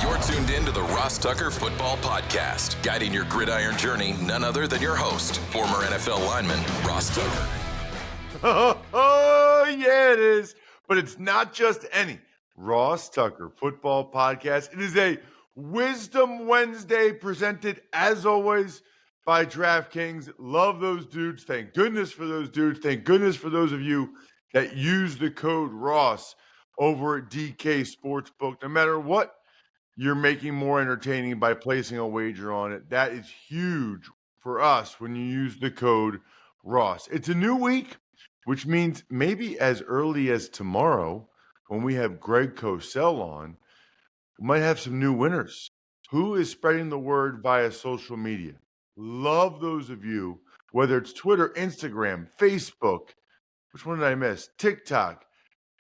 You're tuned in to the Ross Tucker Football Podcast, guiding your gridiron journey, none other than your host, former NFL lineman, Ross Tucker. Oh, yeah, it is. But it's not just any Ross Tucker Football Podcast. It is a Wisdom Wednesday presented, as always, by DraftKings. Love those dudes. Thank goodness for those dudes. Thank goodness for those of you that use the code Ross over at DK Sportsbook. No matter what you're making more entertaining by placing a wager on it, that is huge for us when you use the code Ross. It's a new week, which means maybe as early as tomorrow, when we have Greg Cosell on, we might have some new winners. Who is spreading the word via social media? Love those of you, whether it's Twitter, Instagram, Facebook, which one did I miss? TikTok.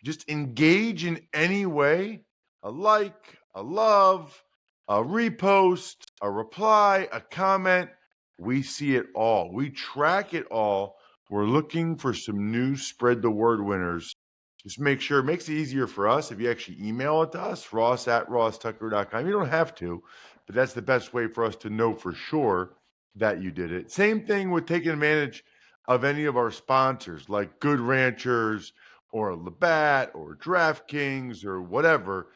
Just engage in any way, a like, a love, a repost, a reply, a comment. We see it all. We track it all. We're looking for some new spread the word winners. Just make sure it makes it easier for us if you actually email it to us, ross@rosstucker.com. You don't have to, but that's the best way for us to know for sure that you did it. Same thing with taking advantage of any of our sponsors like Good Ranchers or Labatt or DraftKings or whatever.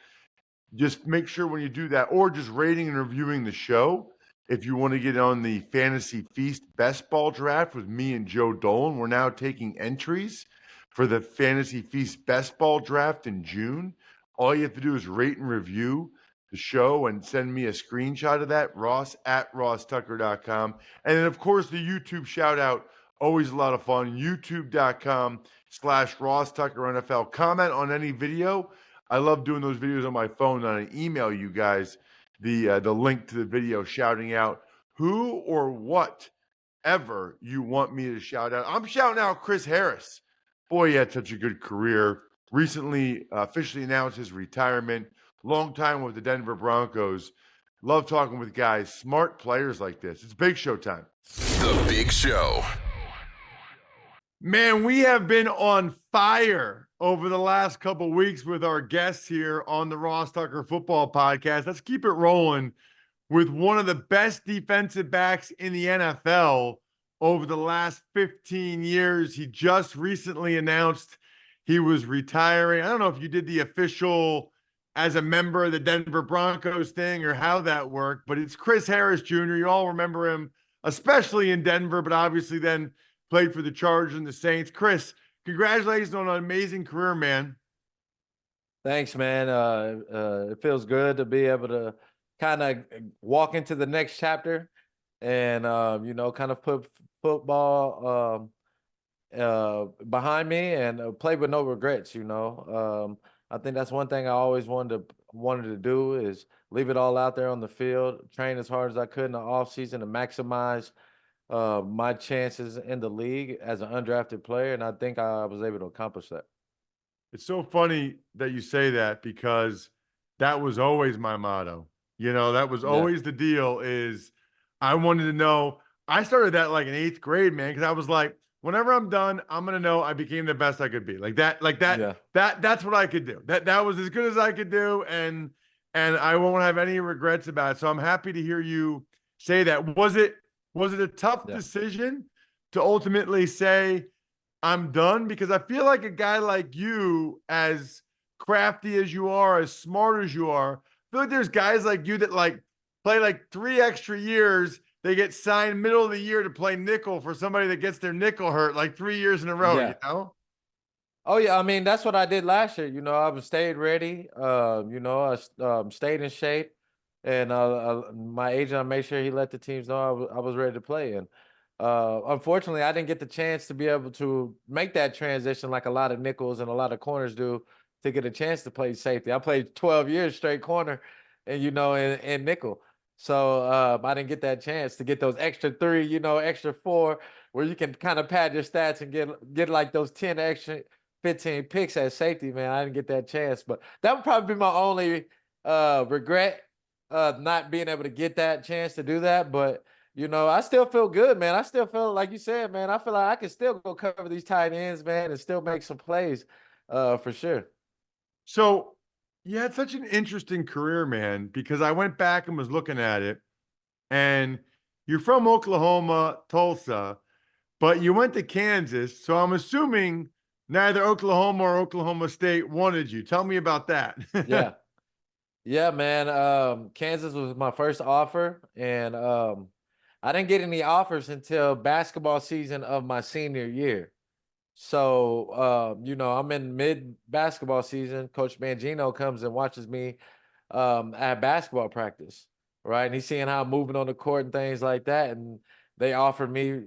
Just make sure when you do that, or just rating and reviewing the show. If you want to get on the Fantasy Feast Best Ball Draft with me and Joe Dolan, we're now taking entries for the Fantasy Feast Best Ball Draft in June. All you have to do is rate and review the show and send me a screenshot of that, ross@rosstucker.com. And then, of course, the YouTube shout out, always a lot of fun, youtube.com/RossTuckerNFL. Comment on any video. I love doing those videos on my phone, and I email you guys the link to the video shouting out who or what ever you want me to shout out. I'm shouting out Chris Harris. Boy, he had such a good career. Recently officially announced his retirement. Long time with the Denver Broncos. Love talking with guys, smart players like this. It's Big Show time. The Big Show. Man, we have been on fire over the last couple weeks with our guests here on the Ross Tucker Football Podcast. Let's keep it rolling with one of the best defensive backs in the NFL over the last 15 years. He just recently announced he was retiring. I don't know if you did the official as a member of the Denver Broncos thing or how that worked, but it's Chris Harris Jr. You all remember him, especially in Denver, but obviously then played for the Chargers and the Saints. Chris, congratulations on an amazing career, man. Thanks, man. It feels good to be able to kind of walk into the next chapter and, kind of put football behind me and play with no regrets, I think that's one thing I always wanted to do is leave it all out there on the field, train as hard as I could in the offseason to maximize my chances in the league as an undrafted player, and I think I was able to accomplish that. It's so funny that you say that because that was always my motto. That was always the deal is I wanted to know. I started that like in 8th grade, man, because I was like, whenever I'm done, I'm going to know I became the best I could be. That's what I could do. That was as good as I could do, and I won't have any regrets about it. So I'm happy to hear you say that. Was it a tough decision to ultimately say, I'm done? Because I feel like a guy like you, as crafty as you are, as smart as you are, I feel like there's guys like you that play 3 extra years. They get signed middle of the year to play nickel for somebody that gets their nickel hurt 3 years in a row, Oh, yeah. I mean, that's what I did last year. I stayed ready. I stayed in shape. And my agent, I made sure he let the teams know I was ready to play. And unfortunately, I didn't get the chance to be able to make that transition like a lot of nickels and a lot of corners do to get a chance to play safety. I played 12 years straight corner and, in nickel. So I didn't get that chance to get those extra 3, extra 4, where you can kind of pad your stats and get like those 10 extra 15 picks at safety, man. I didn't get that chance. But that would probably be my only regret. Not being able to get that chance to do that, but I still feel good, man. I still feel like you said, man. I feel like I can still go cover these tight ends, man, and still make some plays, for sure. So Yeah, it's such an interesting career, man, because I went back and was looking at it, and you're from Oklahoma, Tulsa, but you went to Kansas. So I'm assuming neither Oklahoma or Oklahoma State wanted you. Tell me about that. Yeah. Yeah, man. Kansas was my first offer, and I didn't get any offers until basketball season of my senior year. So, I'm in mid basketball season. Coach Mangino comes and watches me at basketball practice, right? And he's seeing how I'm moving on the court and things like that. And they offered me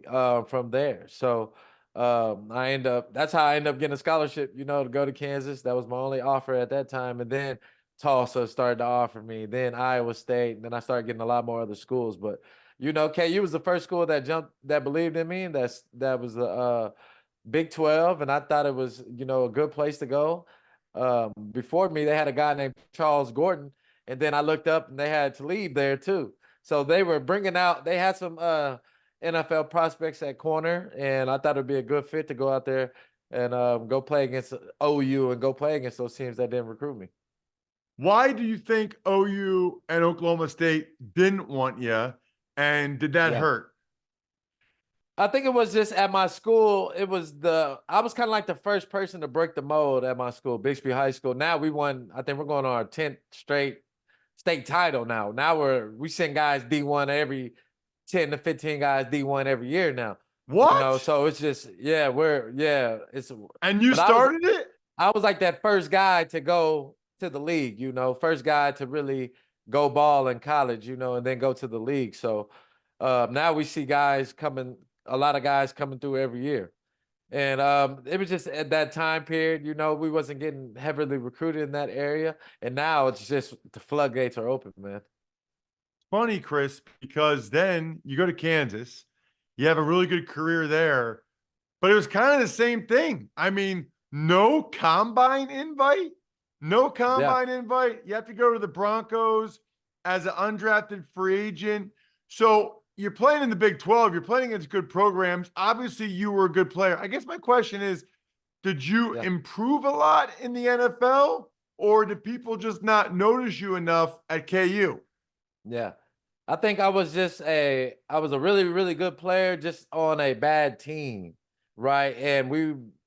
from there. So that's how I end up getting a scholarship, to go to Kansas. That was my only offer at that time. And then Tulsa started to offer me, then Iowa State, and then I started getting a lot more other schools. But KU was the first school that believed in me, and that was the Big 12, and I thought it was, a good place to go. Before me, they had a guy named Charles Gordon, and then I looked up and they had Talib there too. So they were they had some NFL prospects at corner, and I thought it'd be a good fit to go out there and go play against OU and go play against those teams that didn't recruit me. Why do you think OU and Oklahoma State didn't want you? And did that Yeah. hurt? I think it was just at my school. I was kind of like the first person to break the mold at my school, Bixby High School. Now we won, I think we're going on our 10th straight state title now. Now we send guys D1 every 10 to 15 guys D1 every year now. What? So it's just, it's, And you but started it? I was like that first guy to go to the league, first guy to really go ball in college, and then go to the league. So now we see a lot of guys coming through every year. And it was just at that time period, we wasn't getting heavily recruited in that area. And now it's just the floodgates are open, man. Funny, Chris, because then you go to Kansas, you have a really good career there, but it was kind of the same thing. I mean, no combine invite, no Yeah. combine invite. You have to go to the Broncos as an undrafted free agent. So you're playing in the Big 12, you're playing against good programs. Obviously, you were a good player. I guess my question is, did you Yeah. improve a lot in the NFL, or did people just not notice you enough at KU? Yeah. I think I was a really, really good player just on a bad team. Right. And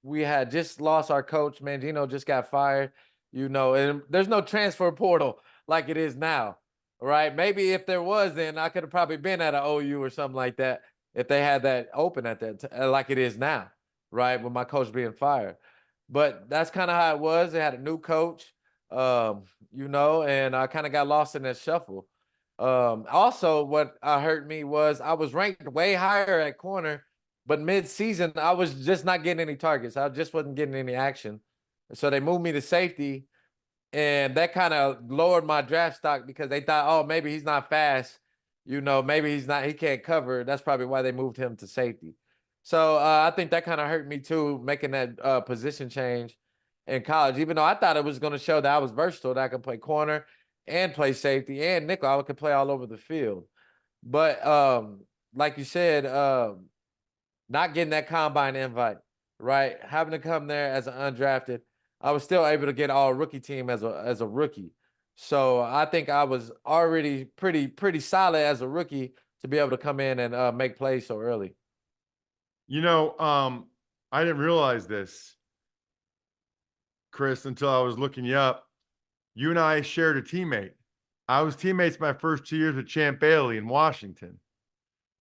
we had just lost our coach. Mangino just got fired, and there's no transfer portal like it is now. Right. Maybe if there was, then I could have probably been at an OU or something like that if they had that open at like it is now. Right. With my coach being fired. But that's kind of how it was. They had a new coach, and I kind of got lost in that shuffle. Also, what hurt me was I was ranked way higher at corner, but mid-season I was just not getting any targets. I just wasn't getting any action. So they moved me to safety, and that kind of lowered my draft stock because they thought, oh, maybe he's not fast. Maybe he can't cover. That's probably why they moved him to safety. So I think that kind of hurt me too, making that position change in college, even though I thought it was going to show that I was versatile, that I could play corner and play safety and nickel. I could play all over the field. But like you said, not getting that combine invite, right? Having to come there as an undrafted, I was still able to get all rookie team as a rookie. So I think I was already pretty solid as a rookie to be able to come in and make plays so early. I didn't realize this, Chris, until I was looking you up. You and I shared a teammate. I was teammates my first 2 years with Champ Bailey in Washington.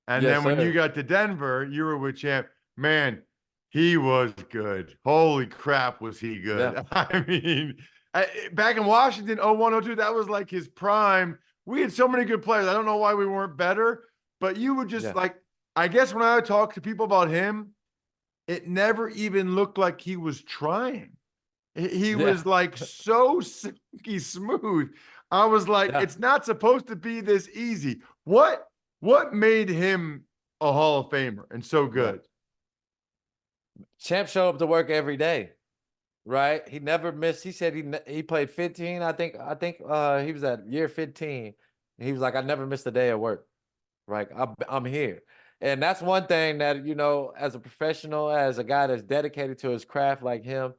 And Yes, then when you sir. got to Denver, you were with Champ. Man, he was good. Holy crap, was he good? Yeah. I mean, back in Washington, 01, 02, that was like his prime. We had so many good players. I don't know why we weren't better, but you would just Yeah. I guess when I would talk to people about him, it never even looked like he was trying. He Yeah. was like so silky smooth. I was like, Yeah. it's not supposed to be this easy. What made him a Hall of Famer and so Yeah. good? Champ showed up to work every day, right? He never missed. He said he played 15. I think he was at year 15. He was like, I never missed a day of work. Right. I'm here. And that's one thing that, as a professional, as a guy that's dedicated to his craft like him,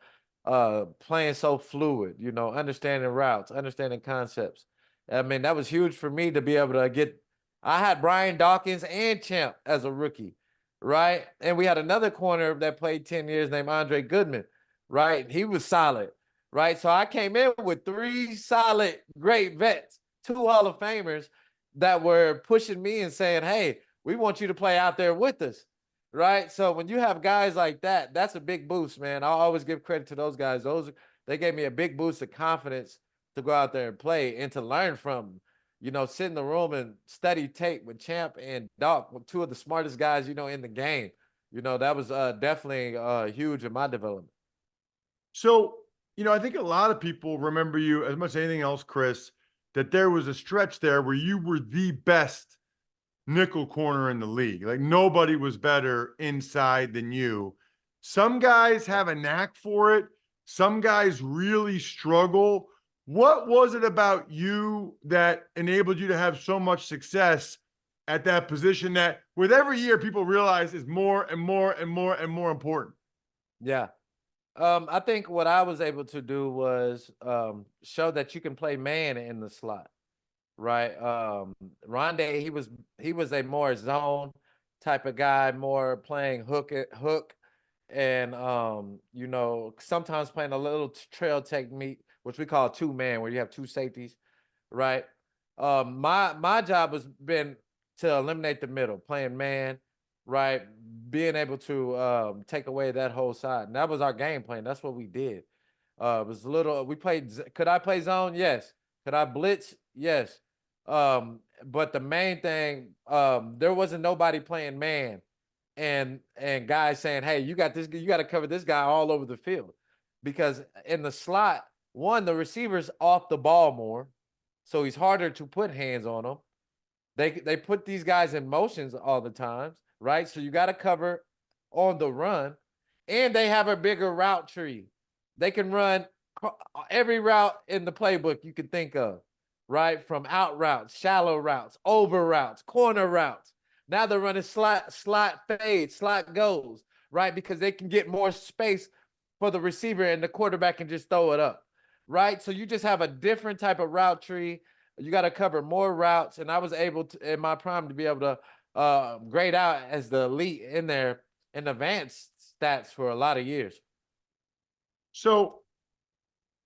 playing so fluid, understanding routes, understanding concepts. I mean, that was huge for me to be able to get. I had Brian Dawkins and Champ as a rookie, right? And we had another corner that played 10 years named Andre Goodman, right? He was solid, right? So I came in with three solid, great vets, two Hall of Famers that were pushing me and saying, hey, we want you to play out there with us, right? So when you have guys like that, that's a big boost, man. I'll always give credit to those guys. They gave me a big boost of confidence to go out there and play and to learn from. Sit in the room and study tape with Champ and Doc, two of the smartest guys, in the game. That was definitely huge in my development. So, I think a lot of people remember you as much as anything else, Chris, that there was a stretch there where you were the best nickel corner in the league. Like nobody was better inside than you. Some guys have a knack for it. Some guys really struggle. What was it about you that enabled you to have so much success at that position that with every year people realize is more and more and more and more important? Yeah. I think what I was able to do was show that you can play man in the slot, right? Rondé, he was a more zone type of guy, more playing hook, and sometimes playing a little trail technique, which we call two man, where you have two safeties, right? My job has been to eliminate the middle, playing man, right? Being able to take away that whole side. And that was our game plan. That's what we did. It was a little, we played, could I play zone? Yes. Could I blitz? Yes. But the main thing, there wasn't nobody playing man and guys saying, hey, you got to cover this guy all over the field. Because in the slot, one, the receiver's off the ball more, so he's harder to put hands on them. They put these guys in motions all the times, right? So you got to cover on the run, and they have a bigger route tree. They can run every route in the playbook you can think of, right? From out routes, shallow routes, over routes, corner routes. Now they're running slot fade, slot goes, right? Because they can get more space for the receiver and the quarterback can just throw it up, right? So you just have a different type of route tree. You got to cover more routes. And I was able to, in my prime, to be able to grade out as the elite in there in advanced stats for a lot of years. So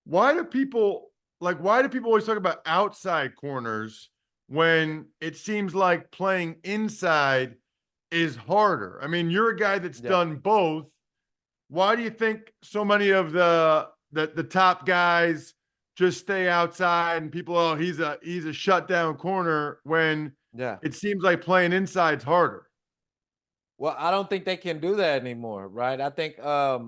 why do people always talk about outside corners when it seems like playing inside is harder? I mean, you're a guy that's done both. Why do you think so many of the top guys just stay outside and people, oh, he's a shutdown corner when it seems like playing inside's harder? Well, I don't think they can do that anymore, right? I think I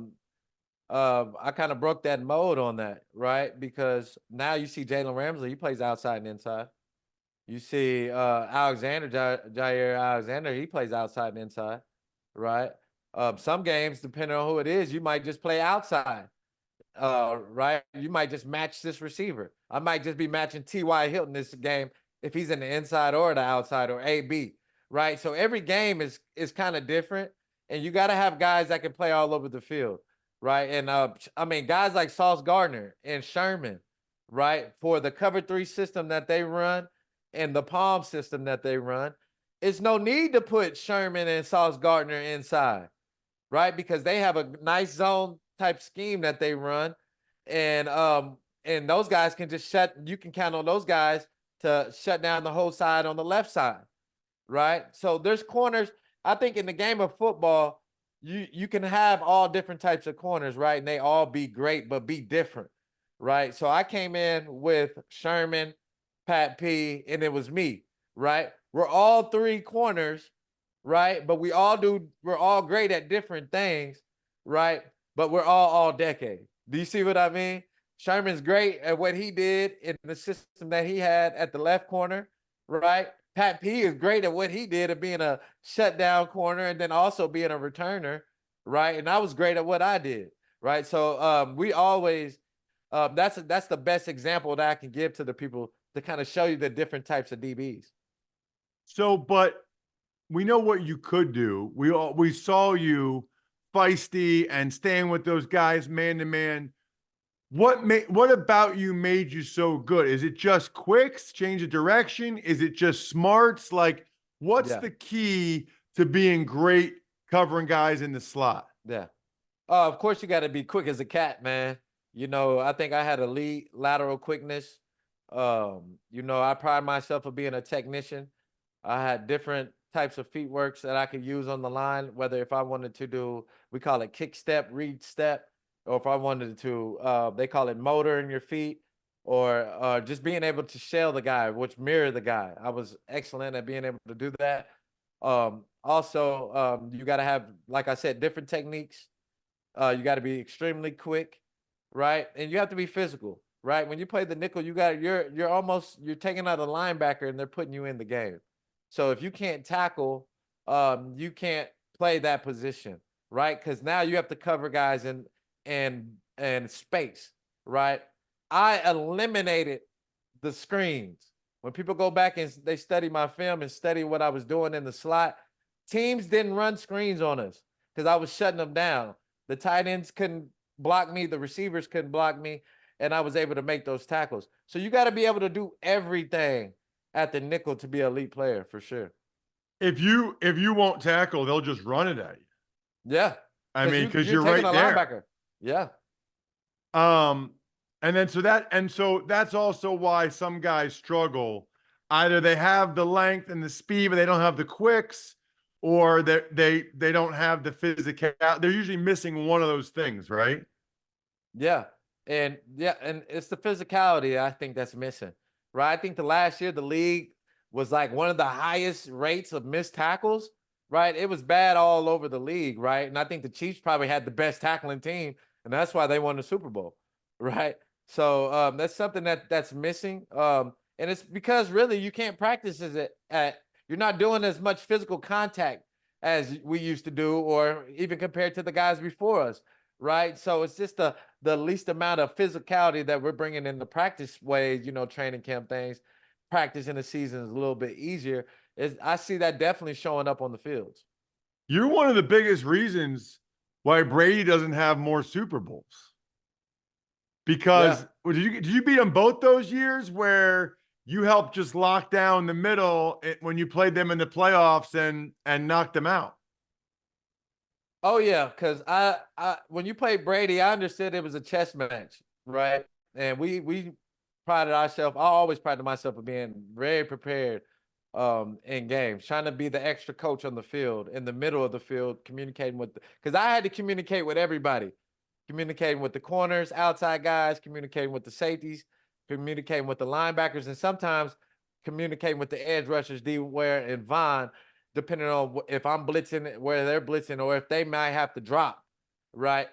kind of broke that mode on that, right? Because now you see Jalen Ramsey, he plays outside and inside. You see Jair Alexander, he plays outside and inside, right? Some games, depending on who it is, you might just play outside, right? You might just match this receiver. I might just be matching T.Y. Hilton this game if he's in the inside or the outside or A.B., right? So every game is kind of different, and you got to have guys that can play all over the field, right? And I mean, guys like Sauce Gardner and Sherman, right? For the cover 3 system that they run and the palm system that they run, it's no need to put Sherman and Sauce Gardner inside, right? Because they have a nice zone type scheme that they run. And those guys can just you can count on those guys to shut down the whole side on the left side, right? So there's corners. I think in the game of football, you can have all different types of corners, right? And they all be great, but be different, right? So I came in with Sherman, Pat P, and it was me, right? We're all 3 corners, right? But we're all great at different things, right? But we're all decade. Do you see what I mean? Sherman's great at what he did in the system that he had at the left corner, right? Pat P is great at what he did of being a shutdown corner and then also being a returner, right? And I was great at what I did, right? So we always that's the best example that I can give to the people to kind of show you the different types of DBs. So, but we know what you could do. We saw you feisty and staying with those guys man to man. What about you made you so good? Is it just quicks, change of direction? Is it just smarts? Like, what's Yeah, the key to being great covering guys in the slot? yeah. Of course, you got to be quick as a cat, man. I think I had elite lateral quickness. I pride myself for being a technician. I had different types of feet works that I could use on the line, whether if I wanted to do, we call it kick step, read step, or if I wanted to, they call it motor in your feet, or just being able to shell the guy, which mirror the guy. I was excellent at being able to do that. Also, you got to have, like I said, different techniques. You got to be extremely quick, right? And you have to be physical, right? When you play the nickel, you're taking out a linebacker and they're putting you in the game. So if you can't tackle, you can't play that position, right? Because now you have to cover guys in space, right? I eliminated the screens. When people go back and they study my film and study what I was doing in the slot, teams didn't run screens on us because I was shutting them down. The tight ends couldn't block me, the receivers couldn't block me, and I was able to make those tackles. So you got to be able to do everything at the nickel to be an elite player for sure. If you won't tackle, they'll just run it at you. Yeah, I because mean, because you're you're taking a right there. linebacker. Yeah, Um, and so that's also why some guys struggle. Either they have the length and the speed, but they don't have the quicks, or they don't have the physical. They're usually missing one of those things, right? and it's the physicality I think that's missing. Right, I think the last year the league was like one of the highest rates of missed tackles. Right, it was bad all over the league. Right, and I think the Chiefs probably had the best tackling team, and that's why they won the Super Bowl. Right, so that's something that's missing. And it's because really you can't practice you're not doing as much physical contact as we used to do, or even compared to the guys before us. Right, so it's just the least amount of physicality that we're bringing in the practice ways, training camp things. Practice in the season is a little bit easier. I see that definitely showing up on the fields. You're one of the biggest reasons why Brady doesn't have more Super Bowls. Yeah. Because did you beat them both those years where you helped just lock down the middle when you played them in the playoffs and knocked them out? Oh yeah, because I when you played Brady, I understood it was a chess match, right? And we prided ourselves. I always prided myself of being very prepared in games, trying to be the extra coach on the field, in the middle of the field, communicating with because I had to communicate with everybody, communicating with the corners, outside guys, communicating with the safeties, communicating with the linebackers, and sometimes communicating with the edge rushers, D Ware and Vaughn, depending on if I'm blitzing, where they're blitzing, or if they might have to drop, right?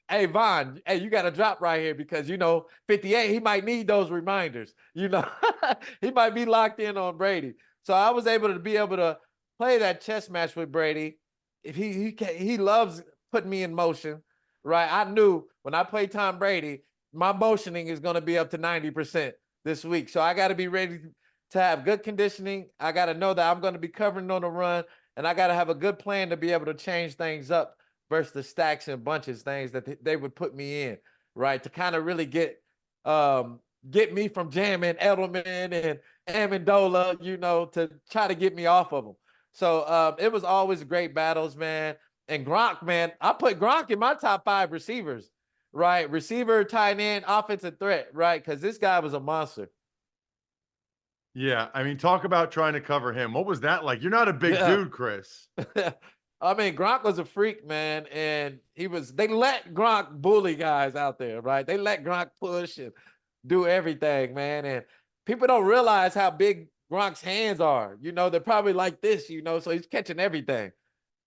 Hey, Vaughn, hey, you got to drop right here because, 58, he might need those reminders. He might be locked in on Brady. So I was able to play that chess match with Brady. If he loves putting me in motion, right? I knew when I played Tom Brady, my motioning is going to be up to 90% this week. So I got to be ready to have good conditioning. I got to know that I'm going to be covering on the run, and I got to have a good plan to be able to change things up versus the stacks and bunches things that they would put me in, right? To kind of really get me from jamming Edelman and Amendola, to try to get me off of them. So it was always great battles, man. And Gronk, man, I put Gronk in my top 5 receivers, right? Receiver, tight end, offensive threat, right? Because this guy was a monster. Yeah, I mean, talk about trying to cover him. What was that like? You're not a big Yeah. dude, Chris. I mean, Gronk was a freak, man, and they let Gronk bully guys out there, right? They let Gronk push and do everything, man. And people don't realize how big Gronk's hands are. They're probably like this, so he's catching everything,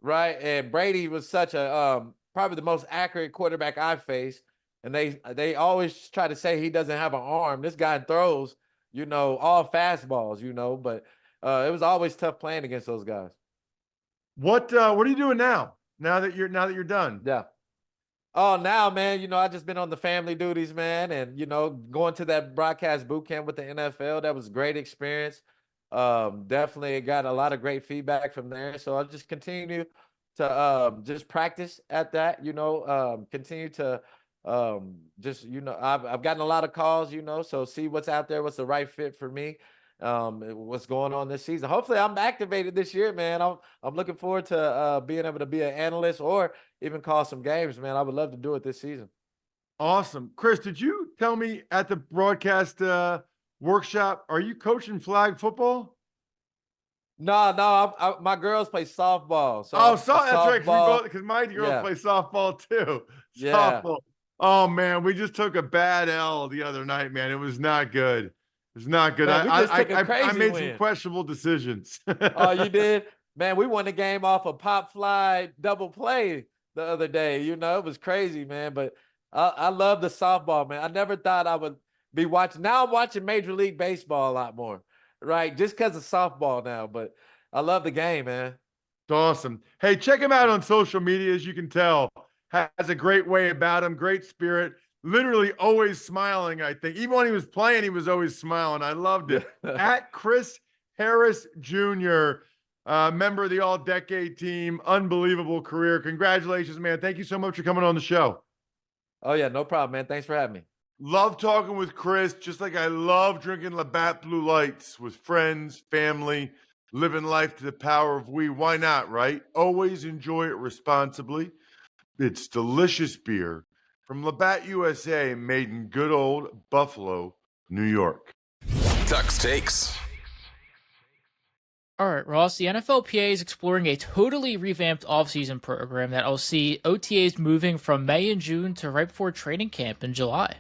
right? And Brady was such a probably the most accurate quarterback I've faced. And they always try to say he doesn't have an arm. This guy throws, all fastballs, but it was always tough playing against those guys. What are you doing now? Now that you're done? Yeah. Oh, now, man, I just been on the family duties, man, and going to that broadcast boot camp with the NFL. That was a great experience. Definitely got a lot of great feedback from there. So I'll just continue to just practice at that. Continue to Just I've gotten a lot of calls, so see what's out there, what's the right fit for me, what's going on this season. Hopefully, I'm activated this year, man. I'm looking forward to being able to be an analyst or even call some games, man. I would love to do it this season. Awesome. Chris, did you tell me at the broadcast workshop, are you coaching flag football? No, my girls play softball, so Oh, I'm so that's right. softball. Because my girls Yeah, play softball too. yeah. Softball. Oh man, we just took a bad L the other night, man. It was not good. It was not good. Man, we just took a I crazy made some win. questionable decisions. Oh, you did? Man, we won the game off a pop fly double play the other day. It was crazy, man. But I love the softball, man. I never thought I would be watching. Now I'm watching Major League Baseball a lot more, right? Just because of softball now. But I love the game, man. It's awesome. Hey, check him out on social media. As you can tell, has a great way about him, great spirit, literally always smiling. I think even when he was playing, he was always smiling. I loved it. At Chris Harris Jr., member of the All-Decade team, unbelievable career. Congratulations, man. Thank you so much for coming on the show. Oh, yeah, no problem, man. Thanks for having me. Love talking with Chris, just like I love drinking Labatt Blue Lights with friends, family, living life to the power of we. Why not, right? Always enjoy it responsibly. It's delicious beer from Labatt USA, made in good old Buffalo, New York. Tuck's Takes. All right, Ross, the NFLPA is exploring a totally revamped offseason program that will see OTAs moving from May and June to right before training camp in July.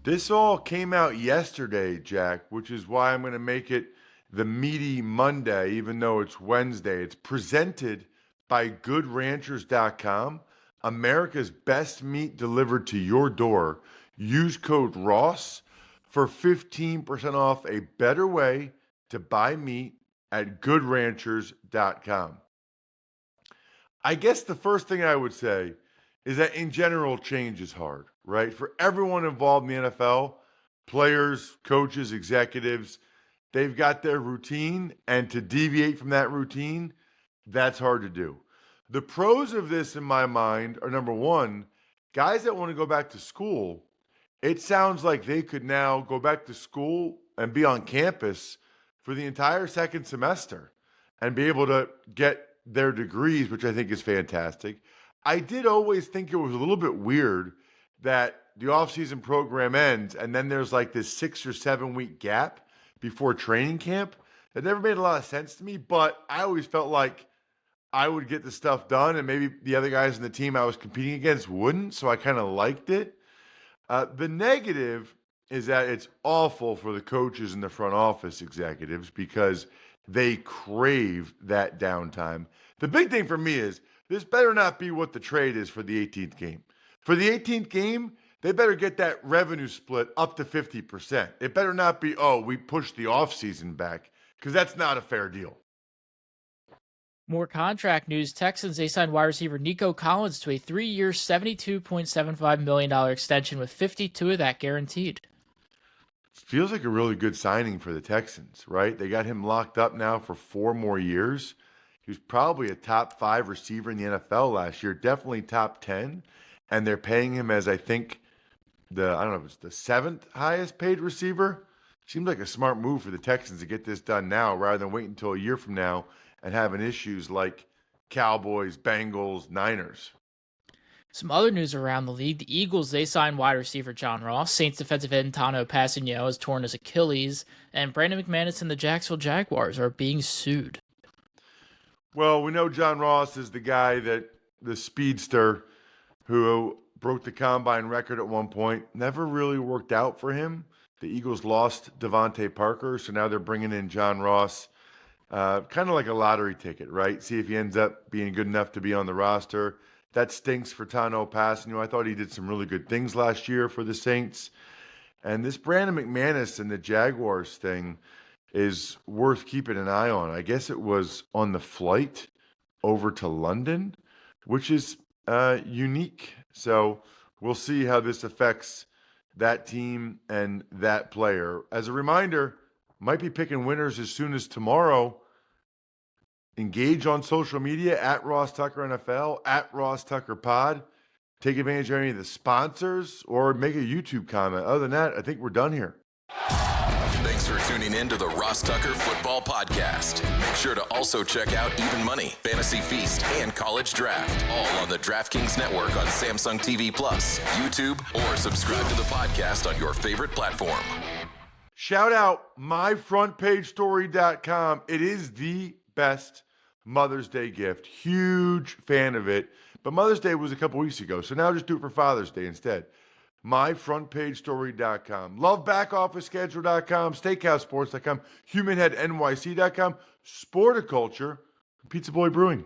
This all came out yesterday, Jack, which is why I'm going to make it the meaty Monday, even though it's Wednesday. It's presented by GoodRanchers.com, America's best meat delivered to your door. Use code ROSS for 15% off a better way to buy meat at GoodRanchers.com. I guess the first thing I would say is that in general, change is hard, right? For everyone involved in the NFL, players, coaches, executives, they've got their routine, and to deviate from that routine, that's hard to do. The pros of this, in my mind, are number one, guys that want to go back to school, it sounds like they could now go back to school and be on campus for the entire second semester and be able to get their degrees, which I think is fantastic. I did always think it was a little bit weird that the offseason program ends and then there's like this 6 or 7 week gap before training camp. It never made a lot of sense to me, but I always felt like I would get the stuff done and maybe the other guys in the team I was competing against wouldn't, so I kind of liked it. The negative is that it's awful for the coaches and the front office executives because they crave that downtime. The big thing for me is this better not be what the trade is for the 18th game. For the 18th game, they better get that revenue split up to 50%. It better not be, we pushed the offseason back, because that's not a fair deal. More contract news. Texans, they signed wide receiver Nico Collins to a 3-year, $72.75 million extension with $52 of that guaranteed. Feels like a really good signing for the Texans, right? They got him locked up now for 4 more years. He was probably a top 5 receiver in the NFL last year, definitely top 10. And they're paying him as, I think, I don't know if it's the 7th highest paid receiver. Seems like a smart move for the Texans to get this done now rather than wait until a year from now and having issues like Cowboys, Bengals, Niners. Some other news around the league. The Eagles, they signed wide receiver John Ross. Saints defensive end Tano Passanio has torn his Achilles. And Brandon McManus and the Jacksonville Jaguars are being sued. Well, we know John Ross is the guy the speedster who broke the combine record at one point. Never really worked out for him. The Eagles lost Devontae Parker, so now they're bringing in John Ross. Kind of like a lottery ticket, right? See if he ends up being good enough to be on the roster. That stinks for Tano Passanio. I thought he did some really good things last year for the Saints. And this Brandon McManus and the Jaguars thing is worth keeping an eye on. I guess it was on the flight over to London, which is unique. So we'll see how this affects that team and that player. As a reminder, might be picking winners as soon as tomorrow. Engage on social media at Ross Tucker NFL, at Ross Tucker Pod. take advantage of any of the sponsors, or make a YouTube comment. Other than that, I think we're done here. Thanks for tuning in to the Ross Tucker Football Podcast. Make sure to also check out Even Money, Fantasy Feast, and College Draft, all on the DraftKings Network on Samsung TV Plus, YouTube, or subscribe to the podcast on your favorite platform. Shout out myfrontpagestory.com. It is the best Mother's Day gift. Huge fan of it. But Mother's Day was a couple weeks ago, so now just do it for Father's Day instead. myfrontpagestory.com. Lovebackofficeschedule.com. Steakhousesports.com. HumanHeadNYC.com. Sporticulture. Pizza Boy Brewing.